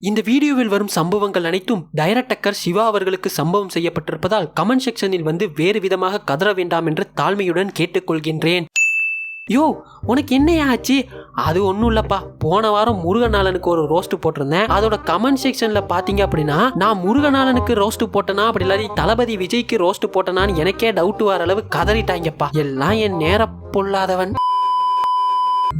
இந்த வீடியோவில் வரும் சம்பவங்கள் அனைத்தும் டைரக்டர் சிவா அவர்களுக்கு சம்பவம் செய்யப்பட்டிருப்பதால் கமெண்ட் செக்ஷனில் வந்து வேறு விதமாக கதற வேண்டாம் என்று தாழ்மையுடன் கேட்டுக்கொள்கின்றேன். யோ உனக்கு என்னையா ஆச்சு? அது ஒன்றும் இல்லப்பா, போன வாரம் முருகநாளனுக்கு ஒரு ரோஸ்ட் போட்டிருந்தேன். அதோட கமெண்ட் செக்ஷன்ல பாத்தீங்க அப்படின்னா நான் முருகநாளனுக்கு ரோஸ்ட் போட்டனா அப்படி இல்லாத தளபதி விஜய்க்கு ரோஸ்ட் போட்டனான்னு எனக்கே டவுட் வர அளவு கதறிட்டாங்கப்பா. எல்லாம் என் நேர பொல்லாதவன்.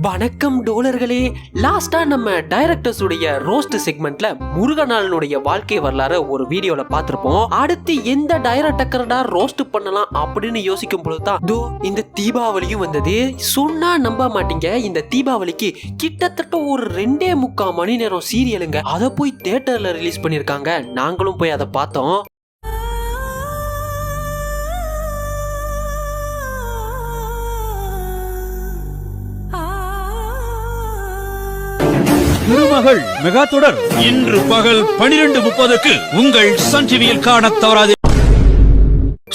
வணக்கம் டோலர்களே. லாஸ்டா நம்ம டைரக்டர்ஸ் உடைய ரோஸ்ட் செக்மெண்ட்ல முருகநாளனுடைய வாழ்க்கை வரலாறு ஒரு வீடியோல பார்த்திருப்போம். அடுத்து எந்த டைரக்டர்டா ரோஸ்ட் பண்ணலாம் அப்படின்னு யோசிக்கும் பொழுதுதான் இந்த தீபாவளியும் வந்தது. சொன்னா நம்ப மாட்டீங்க, இந்த தீபாவளிக்கு கிட்டத்தட்ட ஒரு 2.25 மணி நேரம் சீரியலுங்க. அதை போய் தியேட்டர்ல ரிலீஸ் பண்ணிருக்காங்க. நாங்களும் போய் அதை பார்த்தோம். திருமகள் மெகா தொடர் இன்று பகல் 12:30க்கு உங்கள் சன் டிவியில் காணத் தவறாது.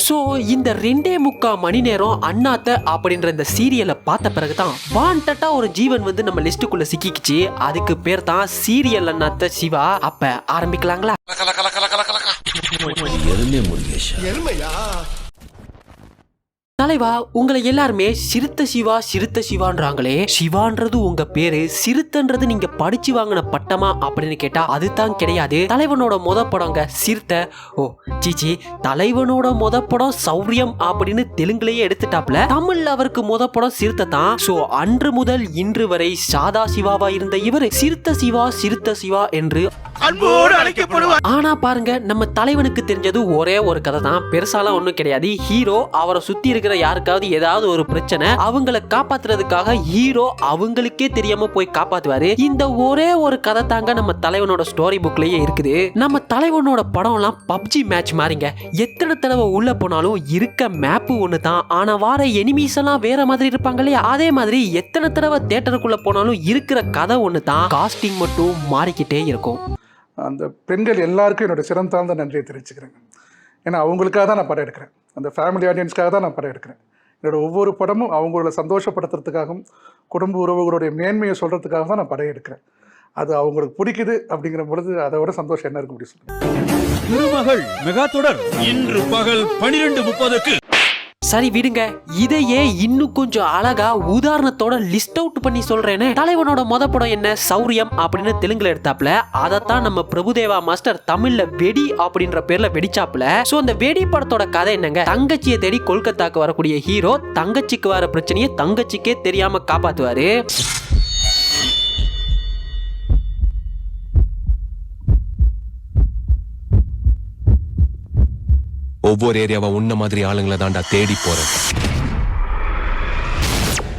சோ இந்த 2.25 மணி நேரம் அண்ணாத்த அப்படின்ற இந்த சீரியலை பார்த்த பிறகுதான் வாண்டட்டா ஒரு ஜீவன் வந்து நம்ம லிஸ்டுக்குள்ள சிக்கிக்குச்சு. அதுக்கு பேர் தான் சீரியல் அண்ணாத்த சிவா. அப்ப ஆரம்பிக்கலாங்களா? தலைவா, உங்களை எல்லாருமே சிறுத்த சிவா சிறுத்த சிவான்றாங்களே. சிவான்றது உங்க பேரு, சிறுத்தன்றது நீங்க படிச்சு வாங்கின பட்டமா அப்படின்னு கேட்டா அதுதான் கிடையாது. தலைவனோட முத படங்க சிறுத்த. ஓ சீச்சி, தலைவனோட முத படம் சௌரியம் அப்படின்னு தெலுங்குலயே எடுத்துட்டாப்ல. தமிழ்ல அவருக்கு முத படம் சிறுத்தை தான். சோ அன்று முதல் இன்று வரை சாதா சிவாவா இருந்த இவர் சிறுத்த சிவா சிறுத்த சிவா என்று அன்போடு அழைக்கப்படுவார். ஆனா பாருங்க, நம்ம தலைவனுக்கு தெரிஞ்சது ஒரே ஒரு கதை தான், பெருசாலாம் ஒண்ணும் கிடையாது. ஹீரோ அவரை சுத்தி இருக்கிற யாருக்காவது ஏதாவது ஒரு பிரச்சனை, அவங்களை காப்பாத்துறதுக்காக ஹீரோ அவங்களுக்கே தெரியாம போய் காப்பாத்துவாரு. இந்த ஒரே ஒரு கதை தாங்க நம்ம தலைவனோட ஸ்டோரி புக்லயே இருக்குது. நம்ம தலைவனோட படம் எல்லாம் பப்ஜி மேட்ச் மாறிங்க. எத்தனை தடவை உள்ள போனாலும் இருக்க மேப்பு ஒண்ணு தான், ஆனா வார எனிமீஸ் எல்லாம் வேற மாதிரி இருப்பாங்க இல்லையா? அதே மாதிரி எத்தனை தடவை தியேட்டருக்குள்ள போனாலும் இருக்கிற கதை ஒண்ணு தான், காஸ்டிங் மட்டும் மாறிக்கிட்டே இருக்கும். அந்த பெண்கள் எல்லாருக்கும் என்னோட சிரம் தாழ்ந்த நன்றியை தெரிவிச்சுக்கிறேன். ஏன்னா அவங்களுக்காக தான் நான் படம் எடுக்கிறேன், அந்த ஃபேமிலி ஆடியன்ஸ்க்காக தான் நான் படம் எடுக்கிறேன். என்னோட ஒவ்வொரு படமும் அவங்கள சந்தோஷப்படுத்துறதுக்காகவும் குடும்ப உறவுகளுடைய மேன்மையை சொல்கிறதுக்காக தான் நான் படம் எடுக்கிறேன். அது அவங்களுக்கு பிடிக்குது அப்படிங்கிற பொழுது அதை விட சந்தோஷம் என்ன இருக்க முடியும் சொல்லுங்கள். திருமகள் மெகா தொடர் இன்று பகல் 12:30க்கு. சரி விடுங்க, இதையே இன்னும் கொஞ்சம் அழகா உதாரணத்தோட லிஸ்ட் அவுட் பண்ணி சொல்றேன்னு. தலைவனோட மொத படம் என்ன? சௌரியம் அப்படின்னு தெலுங்குல எடுத்தாப்ல. அதைத்தான் நம்ம பிரபுதேவா மாஸ்டர் தமிழ்ல வெடி அப்படின்ற பேர்ல வெடிச்சாப்ல. சோ அந்த வெடி படத்தோட கதை என்னங்க? தங்கச்சியை தேடி கொல்கத்தாக்கு வரக்கூடிய ஹீரோ தங்கச்சிக்கு வர பிரச்சனையை தங்கச்சிக்கே தெரியாம காப்பாத்துவாரு. ஒவ்வொரு ஏரியாவா உன்ன மாதிரி ஆளுங்களை தாண்டா தேடி போறேன்.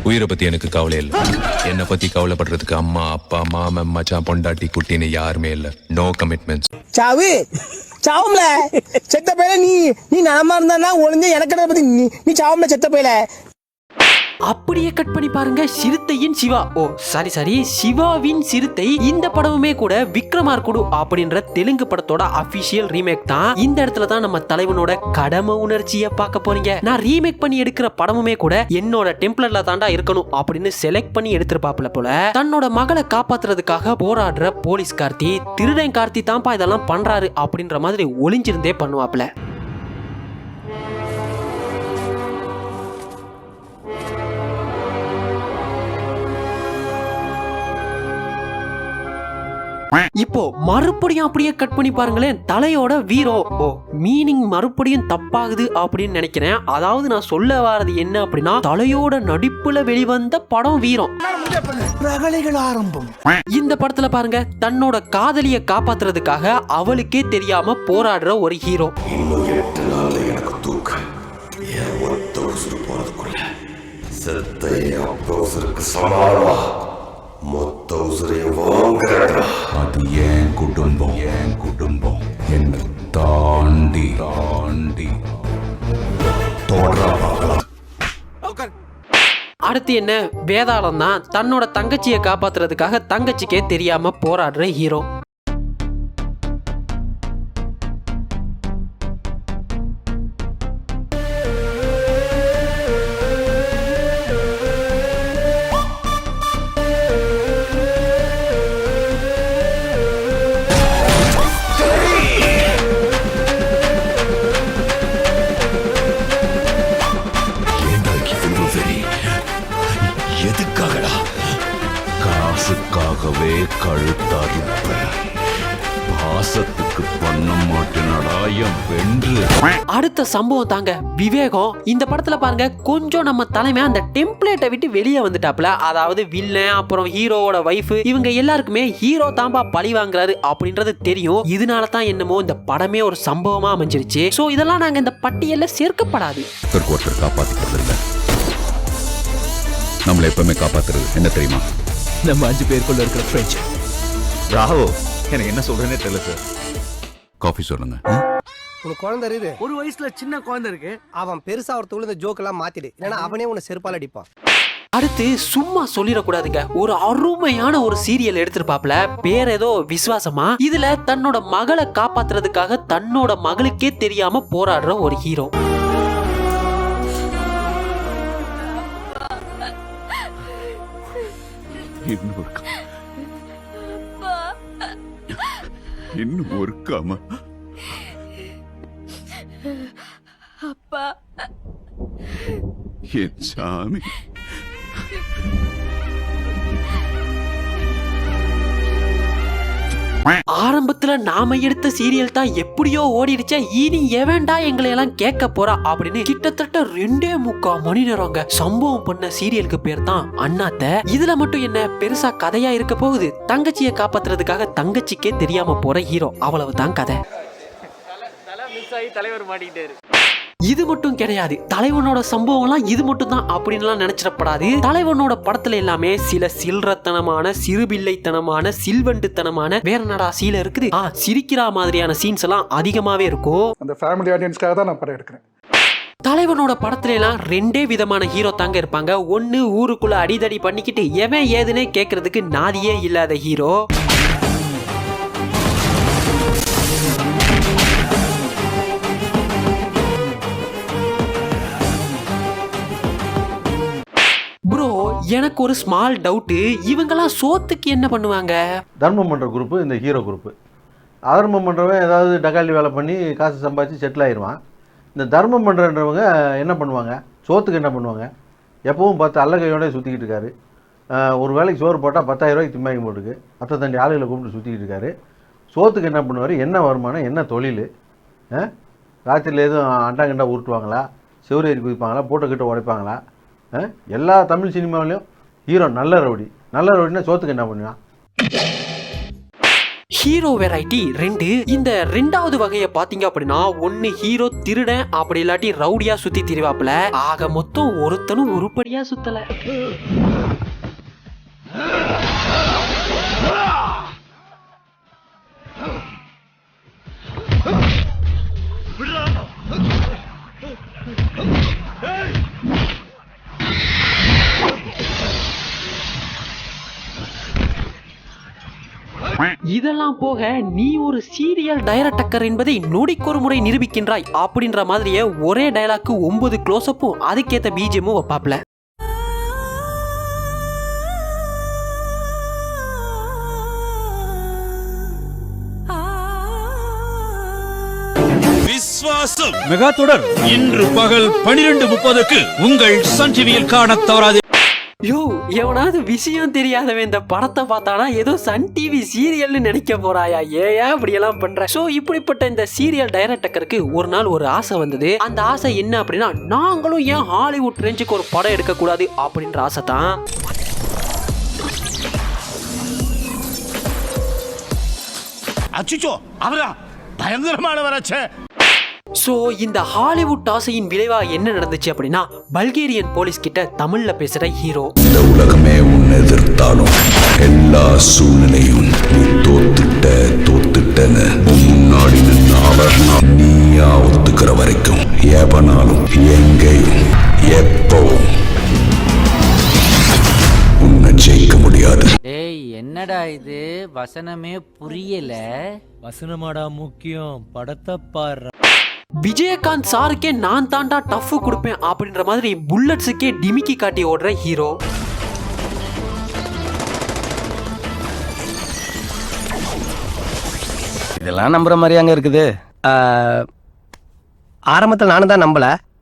உயிரை பத்தி எனக்கு கவலை இல்லை. என்னை பத்தி கவலைப்படுறதுக்கு அம்மா அப்பா மாமன் மச்சான் பொண்டாட்டி குட்டின்னு யாருமே இல்லை. No commitments. சாவு சாவும்ல செத்த பையல. நீ நலமா இருந்தா ஒளிஞ்ச எனக்கு பத்தி நீ சாவும்ல செத்த பையல. அப்படியே கட் பண்ணி பாருங்க, சிறுத்தையின் சிவா. ஓ சாரி, சிவாவின் சிறுத்தை. இந்த படமுமே கூட விக்ரமார்குடு அப்படின்ற தெலுங்கு படத்தோட அபிஷியல் ரீமேக் தான். இந்த இடத்துல தான் நம்ம தலைவனோட கடமை உணர்ச்சியை பார்க்க போறீங்க. நான் ரீமேக் பண்ணி எடுக்கிற படமுமே கூட என்னோட டெம்ப்ளேட்ல தாண்டா இருக்கணும் அப்படின்னு செலக்ட் பண்ணி எடுத்திருப்பாப்ல போல. தன்னோட மகளை காப்பாத்துறதுக்காக போராடுற போலீஸ் கார்த்தி, திருடன் கார்த்தி தான்ப்பா இதெல்லாம் பண்றாரு அப்படின்ற மாதிரி ஒளிஞ்சிருந்தே பண்ணுவாப்ல. இப்போ மறுபடியும் அப்படியே கட் பண்ணி பாருங்களேன், தலையோட வீரோ. ஓ மீனிங் மறுபடியும் தப்பாகுது அப்படின்னு நினைக்கிறேன். அதாவது நான் சொல்ல வரது என்ன அப்படின்னா, தலையோட நடிப்புல வெளிவந்த படம் வீரம். ஆரம்பம். இந்த படத்துல பாருங்க, தன்னோட காதலிய காப்பாத்துறதுக்காக அவளுக்கே தெரியாம போராடுற ஒரு ஹீரோ. அது ஏன் குடும்பம் என்ன தாண்டி அடுத்து என்ன? வேதாளம் தான். தன்னோட தங்கச்சியை காப்பாத்துறதுக்காக தங்கச்சிக்கே தெரியாம போராடுற ஹீரோ. என்னடா என் வென்று அடுத்த சம்பவம் தாங்க விவேகம். இந்த படத்துல பாருங்க கொஞ்சம் நம்ம தலைமை அந்த டெம்ப்ளேட்டை விட்டு வெளியே வந்துட்டாப்ல. அதாவது வில்லன் அப்புறம் ஹீரோவோட வைஃப் இவங்க எல்லாருக்குமே ஹீரோ தாம்பா பழி வாங்குறாரு அப்படின்றது தெரியும். இதனால தான் என்னமோ இந்த படமே ஒரு சம்பவமா அமைஞ்சிருச்சு. சோ இதெல்லாம் நாங்க இந்த பட்டியல்ல சேர்க்கப்படாது. ஒருத்தர் காப்பாத்திக்கிறது இல்ல, நம்மளை எப்பவுமே காப்பாத்துறது என்ன தெரியுமா? நம்ம 5 பேருக்குள்ள இருக்கிற ஃப்ரெண்ட்ஸ். ராவோ எனக்கு என்ன சொல்றேனே தெரியல சார். காஃபி சொல்லுங்க. உனக்கு குழந்தை இருக்குது, ஒரு வயசுல சின்ன குழந்தை இருக்கு. அவன் பெருசா ஒருத்தவங்க இந்த ஜோக் எல்லாம் மாத்திடு, இல்லைன்னா அவனே உன்னை செருப்பால் அடிப்பான். அடுத்து சும்மா சொல்லிடக்கூடாதுங்க, ஒரு அருமையான ஒரு சீரியல் எடுத்திருப்பாப்ல. பேர் ஏதோ விசுவாசமா. இதுல தன்னோட மகளை காப்பாத்துறதுக்காக தன்னோட மகளுக்கே தெரியாம போராடுற ஒரு ஹீரோ. இன்னும் ஒருக்காம அப்பா என் சாமி. ஆரம்பத்துல நாம எடுத்த சீரியல் தான் எப்படியோ ஓடிடுச்சா, இனி எவன்டா எங்களை எல்லாம் கேட்க போறா அப்படின்னு கிட்டத்தட்ட 2.25 மணி நேரங்க சம்பவம் பண்ண சீரியலுக்கு பேர் தான் அண்ணாத்த. இதுல மட்டும் என்ன பெருசா கதையா இருக்க போகுது? தங்கச்சியை காப்பாத்துறதுக்காக தங்கச்சிக்கே தெரியாம போற ஹீரோ, அவ்வளவுதான் கதை. தலைவர் மாட்டிக்கிட்டாரு. இது மட்டும் கிடையாது, தலைவனோட சம்பவம்லாம் இது மட்டும் தான் அப்படின்லாம் நினைச்சிடப்படாது. தலைவனோட படத்துல எல்லாமே சில சில்றத்தனமான சிறுபிள்ளைத்தனமான சில்வண்டுத்தனமான வேற நடா சீல இருக்குது. சிரிக்கிற மாதிரியான சீன்ஸ் எல்லாம் அதிகமாவே இருக்கும். அந்த ஃபேமிலி ஆடியன்ஸ்க்காக தான் நான் படம் எடுக்கிறேன். தலைவனோட படத்துல எல்லாம் 2 விதமான ஹீரோ தாங்க இருப்பாங்க. ஒன்னு ஊருக்குள்ள அடிதடி பண்ணிக்கிட்டு எவன் ஏதுன்னே கேட்கறதுக்கு நாதியே இல்லாத ஹீரோ. ப்ரோ எனக்கு ஒரு ஸ்மால் டவுட்டு, இவங்கெல்லாம் சோத்துக்கு என்ன பண்ணுவாங்க? தர்மம் பண்ணுற குரூப்பு இந்த ஹீரோ குரூப்பு. அதர்மம் பண்ணுறவன் ஏதாவது டக்காலி வேலை பண்ணி காசு சம்பாதிச்சு செட்டில் ஆயிடுவான். இந்த தர்மம் பண்ணுறவங்க என்ன பண்ணுவாங்க? சோத்துக்கு என்ன பண்ணுவாங்க? எப்பவும் பார்த்து அல்லகையோட சுற்றிக்கிட்டு இருக்காரு. ஒரு வேலைக்கு சோறு போட்டால் 10,000 ரூபாய்க்கு திம்பாங்க போட்டுருக்கு. அத்தை தண்டி ஆளுகளை கூப்பிட்டு சுற்றிக்கிட்டு இருக்காரு. சோத்துக்கு என்ன பண்ணுவார்? என்ன வருமானம், என்ன தொழில்? ராத்திரியில் எதுவும் அண்டாங்கண்டா உருட்டுவாங்களா, செவ்வரேறி குதிப்பாங்களா, போட்டோக்கிட்ட உடைப்பாங்களா? எல்லா தமிழ் சினிமாவிலையும் ஹீரோ நல்ல ரவுடி. நல்ல ரவுடினா சோத்துக்கு என்ன பண்ணுவான்? Hero variety 2. இந்த 2வது வகையை பாத்தீங்க அப்படின்னா, ஒன்னு ஹீரோ திருடன், அப்படி இல்லாட்டி ரவுடியா சுத்தி திரிவாப்புல. ஆக மொத்தம் ஒருத்தனும் உருப்படியா சுத்தல. இதெல்லாம் போக நீ ஒரு சீரியல் டைரக்டர் என்பதை நொடிக்கொரு முறை நிரூபிக்கின்றாய் அப்படின்ற மாதிரியே ஒரே டயலாக்கு 9 க்ளோஸ்அப்பும் அதுக்கேத்த பிஜிஎம்மும் வைப்பாப்ல. விஸ்வாசம் மெகா தொடர் இன்று பகல் 12:30க்கு உங்கள் சன் டிவியில் காணத் தவறாது. யோ எவனாவது விஷயம் தெரியாதவன் இந்த படத்தை பார்த்தானா ஏதோ சன் டிவி சீரியல்னு நினைக்க போறாயா? ஏயா இப்படியெல்லாம் பண்ற? சோ இப்படிப்பட்ட இந்த சீரியல் டைரக்டருக்கு ஒரு நாள் ஒரு ஆசை வந்தது. அந்த ஆசை என்ன அப்படின்னா, நாங்களும் ஏன் ஹாலிவுட் ரேஞ்சுக்கு ஒரு படம் எடுக்க கூடாது அப்படின்ற ஆசை தான். அச்சுச்சோ அவரா பயங்கரமான வராச்சே. சோ இந்த ஹாலிவுட் ஆசையின் விளைவா என்ன நடந்துச்சு அப்படின்னா, பல்கேரியன் போலீஸ் கிட்ட தமிழ்ல பேசுற ஹீரோ. இந்த உலகமே உன்னை எதிர்த்தாலும் எல்லா சூழ்நிலையும் நீ தோத்துட்டேன்னு முன்னாடி நின்று அவர் நீயா ஒத்துக்கிற வரைக்கும் எவனாலும் எங்கேயும் எப்பவும் உன்னை ஜெயிக்க முடியாது. டேய் என்னடா இது, வசனமே புரியல. வசனமாடா முக்கியம், படத்தை பாரு. விஜயகாந்த் சாருக்கே நான் தாண்டா டஃப் கொடுப்பேன் அப்படின்ற மாதிரி புல்லட்ஸுக்கே டிமிக்கி காட்டி ஓடுற ஹீரோ. இதெல்லாம் நம்புற மாதிரி அங்க இருக்குது. ஆரம்பத்தில் நானும் தான்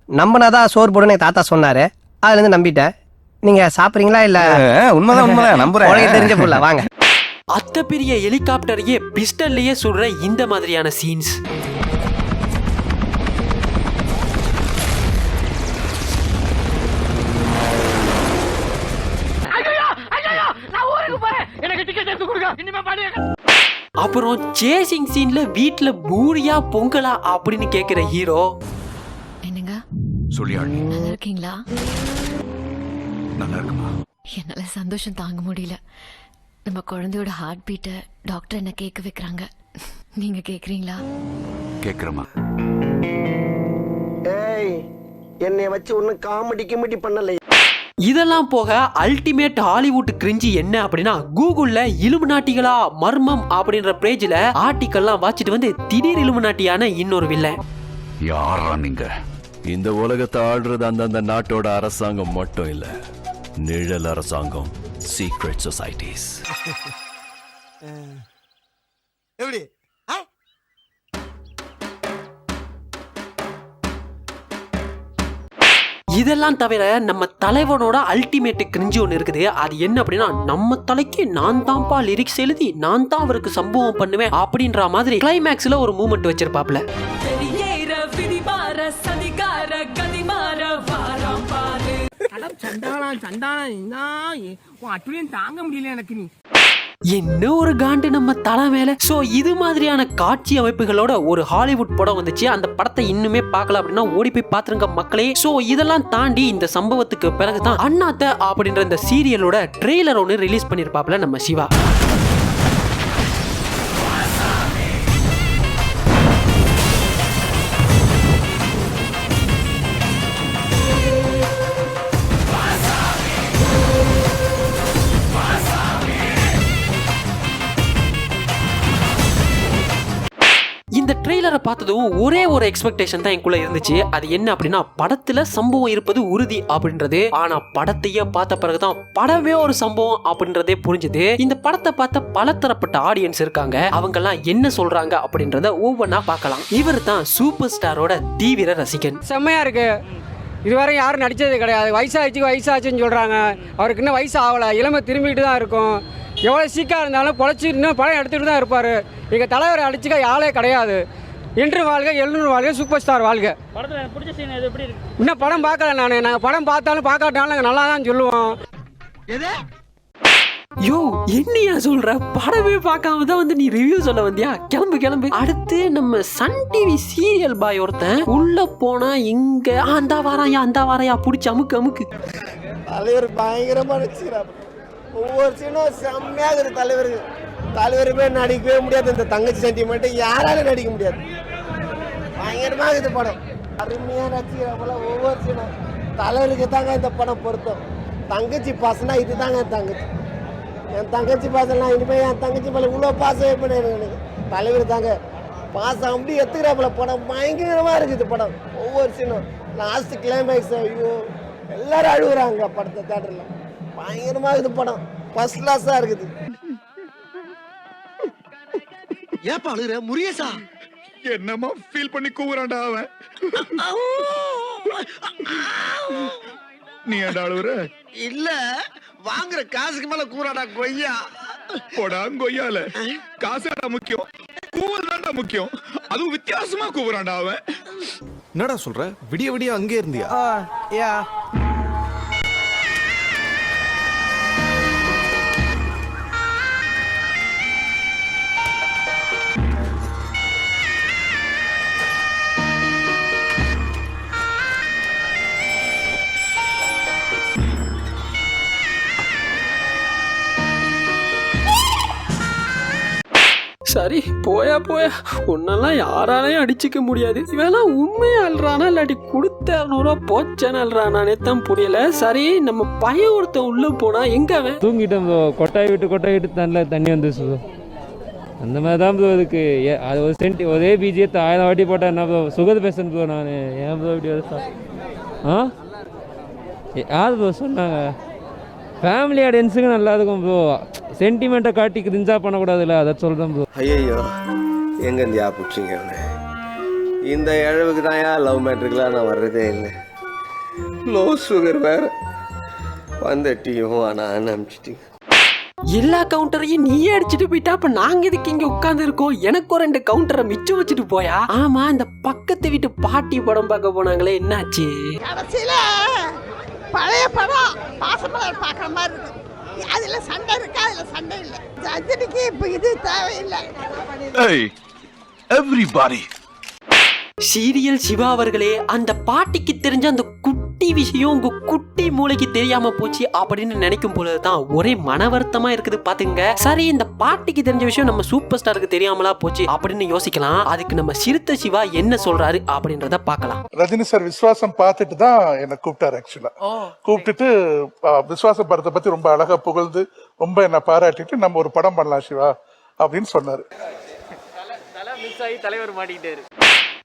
நம்பினாதான் சோறு போடுன்னு என் தாத்தா சொன்னாரு. அதுலேருந்து நம்பிட்டேன். நீங்க சாப்பிட்றீங்களா? இல்ல உண்மைதான் நம்புறேன். தெரிஞ்ச புள்ள வாங்க. அத்த பெரிய ஹெலிகாப்டரையே பிஸ்டல்லையே சுடுற இந்த மாதிரியான சீன்ஸ். அப்புறம் சேசிங் சீன்ல வீட்டுல பூரியா பொங்கலா அப்படின்னு கேக்குற ஹீரோ, என்னங்க சொல்லியாள் நல்லா இருக்கீங்களா? நல்லா இருக்குமா? என்னால சந்தோஷம் தாங்க முடியல. நம்ம குழந்தையோட ஹார்ட் பீட்டை டாக்டர் என்ன கேட்க வைக்கிறாங்க. நீங்க கேக்குறீங்களா? கேக்குறமா? ஏய், என்னைய வச்சு ஒன்னும் காமெடி கிமெடி பண்ணல. இதெல்லாம் போக அல்டிமேட் ஹாலிவுட் கிரிஞ்சி என்ன அப்படின்னா, கூகுள்ல இலுமினாட்டிகளா மர்மம் அப்படின்ற பேஜ்ல ஆர்டிக்கல்லாம் வாச்சிட்டு வந்து திடீர் இலுமினாட்டியான இன்னொரு வில்லன். யாரா நீங்க? இந்த உலகத்தை ஆள்றது அந்தந்த நாட்டோட அரசாங்கம் மட்டும் இல்ல, நிழல் அரசாங்கம், சீக்ரெட் சொசைட்டிஸ். எப்படி? இதெல்லாம் தவிர நம்ம தலைவனோட அல்டிமேட் கிரிஞ்சி ஒன்று இருக்குது. அது என்ன அப்படின்னா, நம்ம தலைக்கு நான் தான்ப்பா லிரிக்ஸ் எழுதி நான் தான் அவருக்கு சம்பவம் பண்ணுவேன் அப்படின்ற மாதிரி கிளைமேக்ஸ்ல ஒரு மூமெண்ட் வச்சிருப்பாப்ல. தாங்க முடியல எனக்கு. நீ என்ன ஒரு காண்டு நம்ம தலை மேல. சோ இது மாதிரியான காட்சி அமைப்புகளோட ஒரு ஹாலிவுட் படம் வந்துச்சு. அந்த படத்தை இன்னுமே பார்க்கல அப்படின்னா ஓடி போய் பாத்துருங்க மக்களே. சோ இதெல்லாம் தாண்டி இந்த சம்பவத்துக்கு பிறகுதான் அண்ணாத்த அப்படின்ற இந்த சீரியலோட ட்ரெய்லர் ஒன்று ரிலீஸ் பண்ணிருப்பாப்ல நம்ம சிவா. இந்த ட்ரெய்லரை பார்த்ததும் ஒரே ஒரு எக்ஸ்பெக்டேஷன் தான் எனக்குள்ள இருந்துச்சு. அது என்ன அப்படின்னா, படத்துல சம்பவம் இருப்பது உறுதி அப்படின்றது. ஆனா படத்தையே பார்த்த பிறகுதான் படமே ஒரு சம்பவம் அப்படின்றதே புரிஞ்சுது. இந்த படத்தை பார்த்த பல தரப்பட்ட ஆடியன்ஸ் இருக்காங்க. அவங்க எல்லாம் என்ன சொல்றாங்க அப்படின்றத ஒவ்வொன்னா பார்க்கலாம். இவர் தான் சூப்பர் ஸ்டாரோட தீவிர ரசிகன். செம்மையா இருக்கு. இதுவரை யாரும் நடிச்சது கிடையாது. வயசாச்சுன்னு சொல்றாங்க. அவருக்கு இன்னும் வயசு ஆகல, இளமை திரும்பிட்டு தான் இருக்கும். எவ்வளோ சீக்காக இருந்தாலும் பொழைச்சி இன்னும் படம் எடுத்துகிட்டு தான் இருப்பார். எங்கள் தலைவரை அடிச்சுக்க ஆளே கிடையாது. இன்று வாழ்க, 700 வாழ்க, சூப்பர் ஸ்டார் வாழ்க. இன்னும் படம் பார்க்கல நாங்கள் படம் பார்த்தாலும் பார்க்காட்டாலும் நாங்கள் நல்லா தான் சொல்லுவோம். யோ என்னையா சொல்ற? படமே பார்க்காம தான் வந்து நீ ரிவ்யூ சொல்ல வந்தியா? கிளம்பு. அடுத்து நம்ம சன் டிவி சீரியல் பாய் ஒருத்தன் உள்ள போனா இங்க அந்த வாராயா புடிச்சு அமுக்கு. தலைவர் பயங்கரமா நடிச்சுக்கிறார். ஒவ்வொரு சீனும் செம்மையாக இருக்குது. தலைவருமே நடிக்கவே முடியாது. இந்த தங்கச்சி சென்டிமெண்ட் யாராலும் நடிக்க முடியாது. பயங்கரமாக இது படம். அருமையாக நடிச்சுக்கிறா போல. ஒவ்வொரு சீனும் தலைவருக்கு தாங்க இந்த படம் பொருத்தம். தங்கச்சி பாசனா இது தாங்க என் தங்கச்சி பாசம்லாம் இனிமேல் என் தங்கச்சி மேலே இவ்வளோ பாசம் பண்ண எனக்கு தலைவர் தாங்க பாசம் அப்படி எடுத்துக்கிறா போல. படம் பயங்கரமாக இருக்குது படம். ஒவ்வொரு சீனும் லாஸ்ட் கிளைமேக்ஸ் ஐயோ எல்லாரும் அழுகுறாங்க படத்தை தேட்டரில். பயங்கரமாக இருக்குது படம். ஃபர்ஸ்ட் கிளாஸாக இருக்குது. ஏப்பா அழுகுற முரியசா? என்னமா ஃபீல் பண்ணி கூவுறான்டா அவன். நீ ஏன்டா அழுகுற? இல்ல வாங்குற காசுக்கு மேல கூறாடா கொய்யா. போடா கொய்யால. காசுடா முக்கியம், கூவுறதாண்டா முக்கியம். அதுவும் வித்தியாசமா கூவுறான்டா அவன். என்னடா சொல்ற? விடிய அங்கே இருந்தியா? யா சரி போயா உன்னெல்லாம் யாராலையும் அடிச்சுக்க முடியாது. இவெல்லாம் உண்மையா அல்றானா இல்லாட்டி கொடுத்த 200 போச்சேன்னு அல்றானே தான் புரியல. சரி நம்ம பையன் ஒருத்தன் உள்ள போனா எங்க அவன்? தூங்கிட்டோம் ப்ரோ. கொட்டாய் விட்டு தண்ணி வந்துச்சு ப்ரோ. அந்த மாதிரி தான் ப்ரோ இதுக்கு. அது ஒரு ஒரே பிஜிஎத்தை 1000 வாட்டி போட்டால் என்ன ப்ரோ? சுகது பேசுறேன் ப்ரோ நான். ஏன் ப்ரோ இப்படி வருஷம்? யார் ப்ரோ சொன்னாங்க? ஃபேமிலி ஆடியன்ஸுக்கு நல்லா இருக்கும் ப்ரோ. சென்டிமெண்ட்டை காட்டி கிரிஞ்சா பண்ணக்கூடாதுல்ல, அதை சொல்கிறேன் ப்ரோ. ஐயோ எங்கேருந்து பிடிச்சிங்க? இந்த இழவுக்கு தான் லவ் மேட்ருக்கெலாம் நான் வர்றதே இல்லை. லோ சுகர் வேறு வந்துட்டியும் ஆனால் அனுப்பிச்சிட்டிங்க. எல்லா கவுண்டரையும் நீயே அடிச்சுட்டு போயிட்டா அப்ப நாங்க இதுக்கு இங்க உட்கார்ந்து இருக்கோம். எனக்கும் 2 கவுண்டரை மிச்சம் வச்சுட்டு போயா? ஆமா, இந்த பக்கத்து வீட்டு பாட்டி படம் பார்க்க போனாங்களே, என்னாச்சு? கடைசியில பழைய படம் பாசமலர் பார்க்குற மாதிரி இருக்கு. அதுல சண்டை இருக்கா? அதுல சண்டை இல்லை. ரஜினிக்கு இப்போ இது தேவையில்லை. எவ்ரிபாடி சீரியல் சிவா அவர்களே, அந்த பாட்டிக்கு தெரிஞ்ச அந்த குட்டி விஷயம் உங்க குட்டி மூளைக்கு தெரியாம போச்சு அப்படின்னு நினைக்கும் பொழுதுதான் ஒரே மன வருத்தமா இருக்குது பாத்துங்க. சரி, இந்த பாட்டிக்கு தெரிஞ்ச விஷயம் நம்ம சூப்பர் ஸ்டாருக்கு தெரியாமலா போச்சு அப்படின்னு யோசிக்கலாம். அதுக்கு நம்ம சிறுத்தை சிவா என்ன சொல்றாரு அப்படின்றத பார்க்கலாம். ரஜினி சார் விஸ்வாசம் பார்த்துட்டு தான் என்னை கூப்பிட்டாரு. ஆக்சுவலா கூப்பிட்டுட்டு விஸ்வாசம் படத்தை பத்தி ரொம்ப அழகா புகழ்ந்து ரொம்ப என்னை பாராட்டிட்டு நம்ம ஒரு படம் பண்ணலாம் சிவா அப்படின்னு சொன்னாரு. தலைவர் மாட்டிக்கிட்டாரு.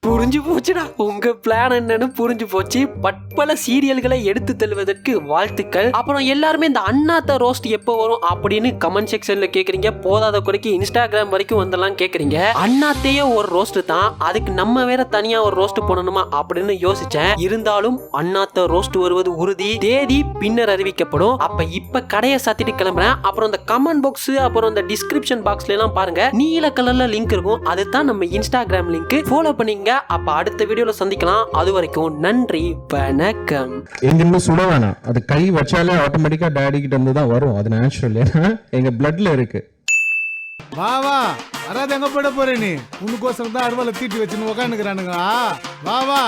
புரிஞ்சு போச்சுடா, உங்க பிளான் என்னன்னு புரிஞ்சு போச்சு. பற்பல சீரியல்களை எடுத்து தள்ளுவதற்கு வாழ்த்துக்கள். அப்புறம் எல்லாருமே இந்த அண்ணாத்த ரோஸ்ட் எப்போ வரும் அப்படின்னு கமெண்ட் செக்ஷன்ல கேக்குறீங்க. போதாத குறைக்கு இன்ஸ்டாகிராம் வரைக்கும் வந்தெல்லாம் கேக்குறீங்க. அண்ணாத்தையே ஒரு ரோஸ்ட் தான், அதுக்கு நம்ம வேற தனியா ஒரு ரோஸ்ட் பண்ணணுமா அப்படின்னு யோசிச்சேன். இருந்தாலும் அண்ணாத்த ரோஸ்ட் வருவது உறுதி. தேதி பின்னர் அறிவிக்கப்படும். இப்ப கடையை சாத்திட்டு கிளம்புறேன். அப்புறம் இந்த கமெண்ட் பாக்ஸ், அப்புறம் இந்த டிஸ்கிரிப்ஷன் பாக்ஸ்ல எல்லாம் பாருங்க, நீல கலர்ல லிங்க் இருக்கும். அதுதான் நம்ம இன்ஸ்டாகிராம் லிங்க். ஃபாலோ பண்ணீங்க. அப்ப அடுத்த வீடியோல சந்திக்கலாம். அது வரைக்கும் நன்றி, வணக்கம். எங்கேயுமே சுட வேணாம், அது கை வச்சாலே ஆட்டோமேட்டிக்கா டாடி கிட்ட இருந்து தான் வரும். அது நேச்சுரல், ஏன்னா எங்க பிளட்ல இருக்கு. வா வா, அதாவது எங்க போட போற நீ? உனக்கோசரம் தான் அருவாலை தீட்டி வச்சுன்னு உக்காந்துக்கிறானுங்களா? வா வா.